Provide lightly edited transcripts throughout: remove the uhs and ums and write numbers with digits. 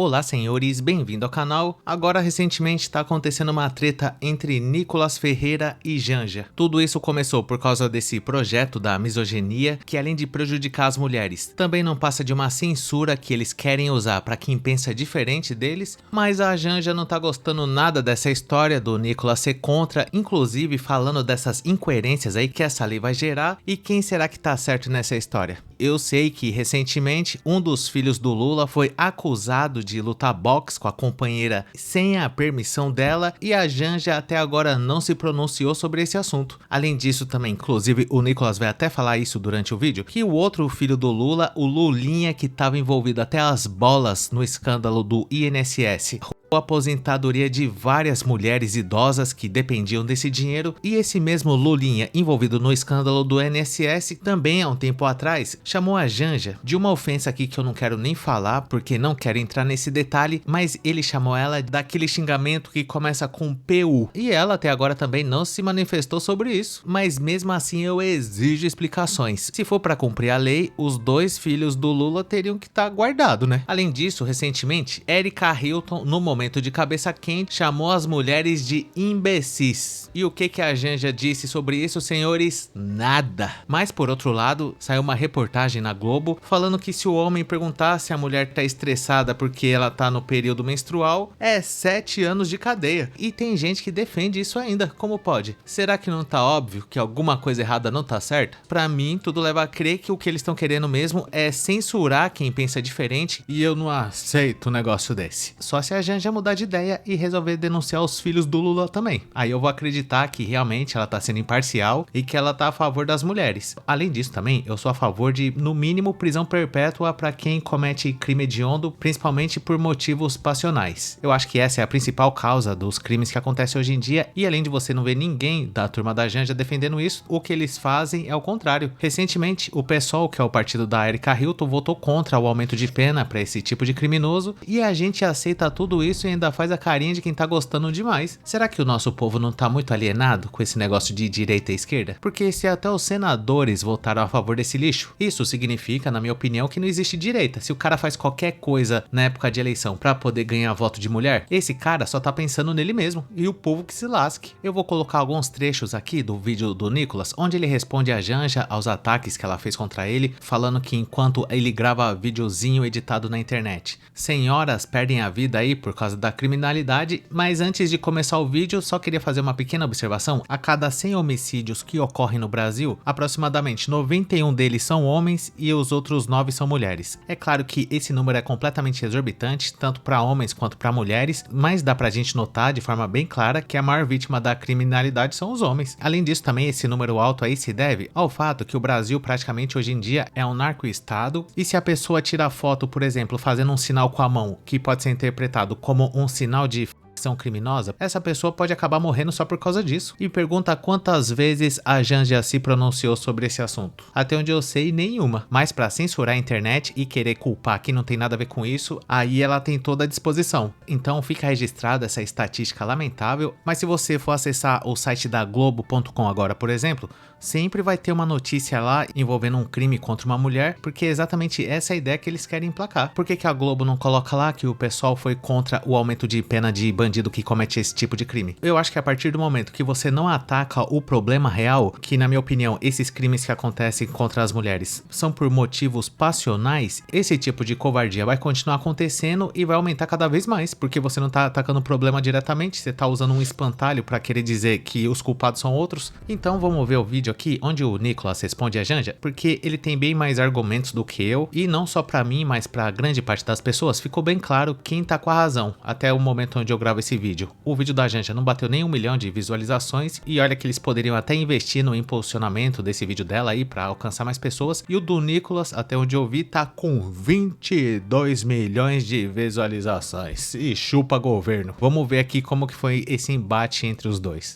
Olá senhores, bem-vindo ao canal. Agora recentemente está acontecendo uma treta entre Nicolas Ferreira e Janja. Tudo isso começou por causa desse projeto da misoginia, que além de prejudicar as mulheres, também não passa de uma censura que eles querem usar para quem pensa diferente deles, mas a Janja não tá gostando nada dessa história do Nicolas ser contra, inclusive falando dessas incoerências aí que essa lei vai gerar. E quem será que tá certo nessa história? Eu sei que recentemente um dos filhos do Lula foi acusado de lutar boxe com a companheira sem a permissão dela e a Janja até agora não se pronunciou sobre esse assunto. Além disso também, inclusive o Nicolas vai até falar isso durante o vídeo, que o outro filho do Lula, o Lulinha, que estava envolvido até as bolas no escândalo do INSS, a aposentadoria de várias mulheres idosas que dependiam desse dinheiro, e esse mesmo Lulinha envolvido no escândalo do INSS também há um tempo atrás chamou a Janja de uma ofensa aqui que eu não quero nem falar porque não quero entrar nesse detalhe, mas ele chamou ela daquele xingamento que começa com PU e ela até agora também não se manifestou sobre isso, mas mesmo assim eu exijo explicações. Se for para cumprir a lei, os dois filhos do Lula teriam que estar guardados, né? Além disso, recentemente, Erika Hilton, no momento de cabeça quente, chamou as mulheres de imbecis. E o que a Janja disse sobre isso, senhores? Nada. Mas por outro lado, saiu uma reportagem na Globo falando que se o homem perguntar se a mulher tá estressada porque ela tá no período menstrual, é 7 anos de cadeia. E tem gente que defende isso ainda. Como pode? Será que não tá óbvio que alguma coisa errada não tá certa? Pra mim, tudo leva a crer que o que eles estão querendo mesmo é censurar quem pensa diferente, e eu não aceito um negócio desse. Só se a Janja mudar de ideia e resolver denunciar os filhos do Lula também. Aí eu vou acreditar que realmente ela tá sendo imparcial e que ela tá a favor das mulheres. Além disso também, eu sou a favor de, no mínimo, prisão perpétua para quem comete crime hediondo, principalmente por motivos passionais. Eu acho que essa é a principal causa dos crimes que acontecem hoje em dia, e além de você não ver ninguém da turma da Janja defendendo isso, o que eles fazem é o contrário. Recentemente, o PSOL, que é o partido da Erika Hilton, votou contra o aumento de pena para esse tipo de criminoso, e a gente aceita tudo isso e ainda faz a carinha de quem tá gostando demais. Será que o nosso povo não tá muito alienado com esse negócio de direita e esquerda? Porque se até os senadores votaram a favor desse lixo, isso significa, na minha opinião, que não existe direita. Se o cara faz qualquer coisa na época de eleição pra poder ganhar voto de mulher, esse cara só tá pensando nele mesmo, e o povo que se lasque. Eu vou colocar alguns trechos aqui do vídeo do Nicolas, onde ele responde a Janja aos ataques que ela fez contra ele, falando que enquanto ele grava videozinho editado na internet, senhoras perdem a vida aí por causa da criminalidade. Mas antes de começar o vídeo, só queria fazer uma pequena observação. A cada 100 homicídios que ocorrem no Brasil, aproximadamente 91 deles são homens e os outros 9 são mulheres. É claro que esse número é completamente exorbitante, tanto para homens quanto para mulheres, mas dá pra gente notar de forma bem clara que a maior vítima da criminalidade são os homens. Além disso, também esse número alto aí se deve ao fato que o Brasil praticamente hoje em dia é um narco-estado, e se a pessoa tira foto, por exemplo, fazendo um sinal com a mão, que pode ser interpretado como um sinal de ação criminosa, essa pessoa pode acabar morrendo só por causa disso. E pergunta quantas vezes a Janja se pronunciou sobre esse assunto. Até onde eu sei, nenhuma. Mas para censurar a internet e querer culpar quem não tem nada a ver com isso, aí ela tem toda a disposição. Então fica registrada essa estatística lamentável, mas se você for acessar o site da Globo.com agora, por exemplo, sempre vai ter uma notícia lá envolvendo um crime contra uma mulher, porque é exatamente essa a ideia que eles querem emplacar. Por que a Globo não coloca lá que o pessoal foi contra o aumento de pena de bandido que comete esse tipo de crime? Eu acho que a partir do momento que você não ataca o problema real, que na minha opinião esses crimes que acontecem contra as mulheres são por motivos passionais, esse tipo de covardia vai continuar acontecendo e vai aumentar cada vez mais, porque você não tá atacando o problema diretamente, você tá usando um espantalho para querer dizer que os culpados são outros. Então vamos ver o vídeo aqui onde o Nicolas responde a Janja, porque ele tem bem mais argumentos do que eu, e não só pra mim, mas pra grande parte das pessoas ficou bem claro quem tá com a razão até o momento onde eu gravo esse vídeo. O vídeo da Janja não bateu nem 1 milhão de visualizações, e olha que eles poderiam até investir no impulsionamento desse vídeo dela aí pra alcançar mais pessoas, e o do Nicolas, até onde eu vi, tá com 22 milhões de visualizações. E chupa governo. Vamos ver aqui como que foi esse embate entre os dois.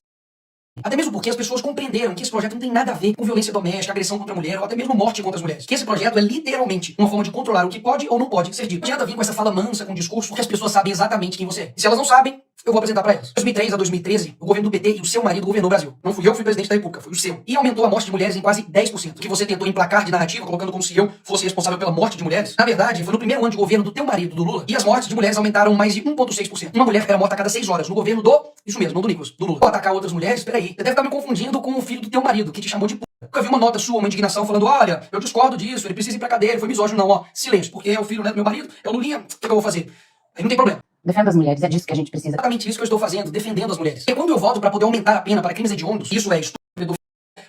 Até mesmo porque as pessoas compreenderam que esse projeto não tem nada a ver com violência doméstica, agressão contra a mulher ou até mesmo morte contra as mulheres. Que esse projeto é literalmente uma forma de controlar o que pode ou não pode ser dito. Não adianta vir com essa fala mansa, com discurso, porque as pessoas sabem exatamente quem você é. E se elas não sabem, Eu vou apresentar pra elas. 2003 a 2013, o governo do PT e o seu marido governou o Brasil. Não fui eu que fui presidente da República, foi o seu. E aumentou a morte de mulheres em quase 10%. Que você tentou emplacar de narrativa, colocando como se eu fosse responsável pela morte de mulheres. Na verdade, foi no primeiro ano de governo do teu marido, do Lula, e as mortes de mulheres aumentaram mais de 1,6%. Uma mulher era morta a cada 6 horas no governo isso mesmo, não do Nicolas, do Lula. Vou atacar outras mulheres, peraí. Você deve estar me confundindo com o filho do teu marido, que te chamou de p***. Nunca vi uma nota sua, uma indignação falando, olha, eu discordo disso, ele precisa ir pra cadeia, ele foi misógino, não, ó. Silêncio, porque é o filho, né, do meu marido, é o Lulinha, o que eu vou fazer? Aí não tem problema. Defenda as mulheres, é disso que a gente precisa. Exatamente isso que eu estou fazendo, defendendo as mulheres. E quando eu voto para poder aumentar a pena para crimes hediondos, isso é estupro,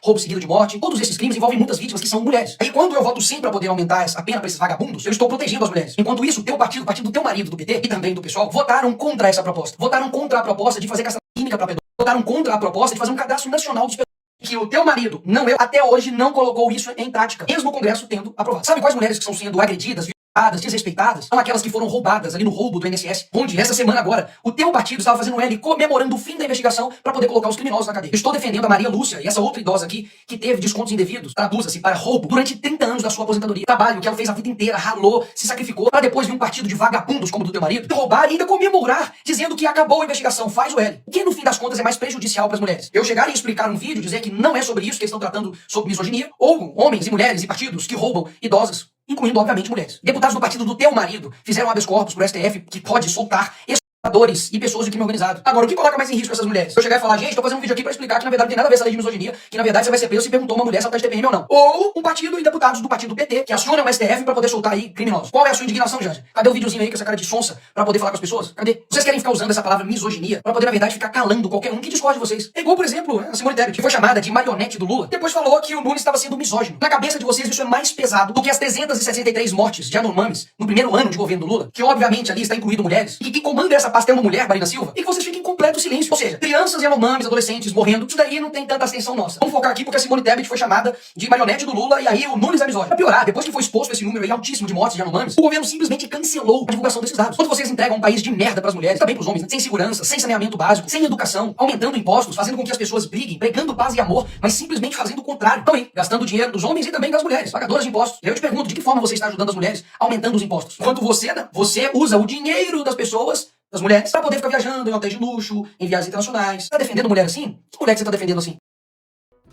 roubo seguido de morte, todos esses crimes envolvem muitas vítimas que são mulheres. Aí quando eu voto sim para poder aumentar a pena para esses vagabundos, eu estou protegendo as mulheres. Enquanto isso, o teu partido, o partido do teu marido, do PT, e também do pessoal, votaram contra essa proposta. Votaram contra a proposta de fazer castração química para pedófilos. Votaram contra a proposta de fazer um cadastro nacional dos pedófilos. Que o teu marido, não eu, até hoje não colocou isso em prática, mesmo o Congresso tendo aprovado. Sabe quais mulheres que estão sendo agredidas, desrespeitadas, são aquelas que foram roubadas ali no roubo do INSS, onde essa semana agora o teu partido estava fazendo um L comemorando o fim da investigação para poder colocar os criminosos na cadeia. Eu estou defendendo a Maria Lúcia e essa outra idosa aqui que teve descontos indevidos, traduz-se para roubo, durante 30 anos da sua aposentadoria. Trabalho que ela fez a vida inteira, ralou, se sacrificou, para depois vir um partido de vagabundos como o do teu marido, roubar e ainda comemorar, dizendo que acabou a investigação, faz o L. O que no fim das contas é mais prejudicial para as mulheres? Eu chegar e explicar um vídeo, dizer que não é sobre isso, que eles estão tratando sobre misoginia, ou homens e mulheres e partidos que roubam idosas, incluindo, obviamente, mulheres. Deputados do partido do teu marido fizeram habeas corpus pro STF que pode soltar exploradores e pessoas de crime organizado. Agora, o que coloca mais em risco essas mulheres? Eu chegar e falar, gente, tô fazendo um vídeo aqui pra explicar que na verdade não tem nada a ver essa lei de misoginia, que na verdade você vai ser preso se perguntou uma mulher se ela tá de TPM ou não. Ou um partido e deputados do partido do PT que acionam o STF pra poder soltar aí criminosos. Qual é a sua indignação, Janja? Cadê o videozinho aí com essa cara de sonsa pra poder falar com as pessoas? Cadê? Vocês querem ficar usando essa palavra misoginia pra poder, na verdade, ficar calando qualquer um que discorde de vocês. É igual, por exemplo, a Simone Tebet, que foi chamada de marionete do Lula, depois falou que o Nunes estava sendo misógino. Na cabeça de vocês isso é mais pesado do que as 363 mortes de Yanomamis no primeiro ano de governo do Lula, que obviamente ali está incluído mulheres, e que quem comanda essa pasta é uma mulher, Marina Silva, e que vocês fiquem em completo silêncio. Ou seja, crianças e Yanomamis, adolescentes morrendo, isso daí não tem tanta atenção nossa. Vamos focar aqui porque a Simone Tebet foi chamada de marionete do Lula e aí o Nunes é misógino. Pra piorar, depois que foi exposto esse número aí altíssimo de mortes de Yanomamis, o governo simplesmente cancelou a divulgação desses dados. Quando vocês entregam um país de merda pras mulheres, também pros homens, né? Sem segurança, sem saneamento básico, sem educação, aumentando impostos, fazendo com que as pessoas briguem, pregando paz e amor, mas simplesmente fazendo o contrário. Também, gastando dinheiro dos homens e também das mulheres, pagadoras de impostos. Eu te pergunto, de que forma você está ajudando as mulheres aumentando os impostos? Enquanto você usa o dinheiro das pessoas, das mulheres, pra poder ficar viajando em hotéis de luxo, em viagens internacionais. Tá defendendo mulher assim? Que mulher que você tá defendendo assim?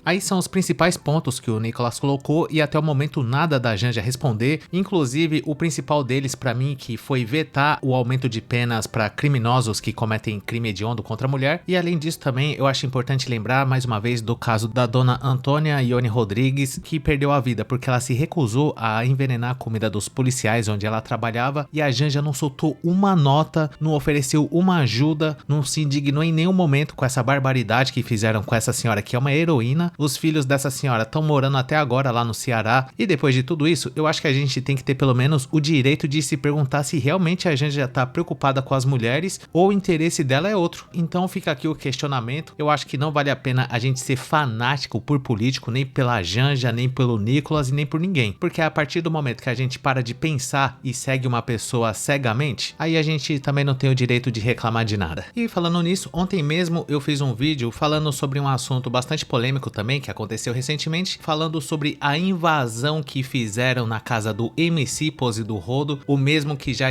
Aí são os principais pontos que o Nicolas colocou e até o momento nada da Janja responder, inclusive o principal deles pra mim que foi vetar o aumento de penas para criminosos que cometem crime hediondo contra a mulher. E além disso também eu acho importante lembrar mais uma vez do caso da dona Antônia Ione Rodrigues, que perdeu a vida porque ela se recusou a envenenar a comida dos policiais onde ela trabalhava e a Janja não soltou uma nota, não ofereceu uma ajuda, não se indignou em nenhum momento com essa barbaridade que fizeram com essa senhora que é uma heroína. Os filhos dessa senhora estão morando até agora lá no Ceará e depois de tudo isso, eu acho que a gente tem que ter pelo menos o direito de se perguntar se realmente a gente já tá preocupada com as mulheres ou o interesse dela é outro. Então fica aqui o questionamento. Eu acho que não vale a pena a gente ser fanático por político, nem pela Janja, nem pelo Nicolas e nem por ninguém. Porque a partir do momento que a gente para de pensar e segue uma pessoa cegamente, aí a gente também não tem o direito de reclamar de nada. E falando nisso, ontem mesmo eu fiz um vídeo falando sobre um assunto bastante polêmico também, que aconteceu recentemente, falando sobre a invasão que fizeram na casa do MC Pose do Rodo, o mesmo que já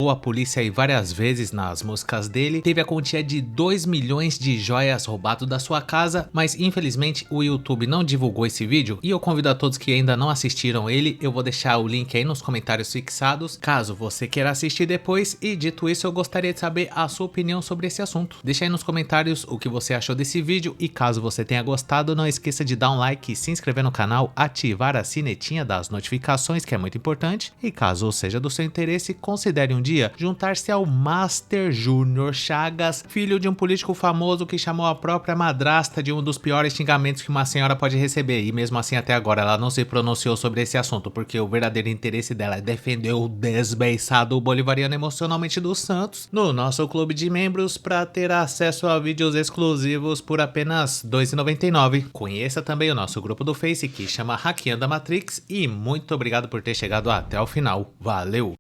a polícia aí várias vezes nas músicas dele. Teve a quantia de 2 milhões de joias roubado da sua casa, mas infelizmente o YouTube não divulgou esse vídeo e eu convido a todos que ainda não assistiram ele, eu vou deixar o link aí nos comentários fixados, caso você queira assistir depois. E dito isso, eu gostaria de saber a sua opinião sobre esse assunto. Deixa aí nos comentários o que você achou desse vídeo e caso você tenha gostado, não esqueça de dar um like, se inscrever no canal, ativar a sinetinha das notificações, que é muito importante, e caso seja do seu interesse, considere um dia juntar-se ao Master Júnior Chagas, filho de um político famoso que chamou a própria madrasta de um dos piores xingamentos que uma senhora pode receber, e mesmo assim até agora ela não se pronunciou sobre esse assunto, porque o verdadeiro interesse dela é defender o desbeiçado bolivariano emocionalmente dos Santos no nosso clube de membros para ter acesso a vídeos exclusivos por apenas R$ 2,99. Conheça também o nosso grupo do Face que chama Hackeando a Matrix e muito obrigado por ter chegado até o final. Valeu!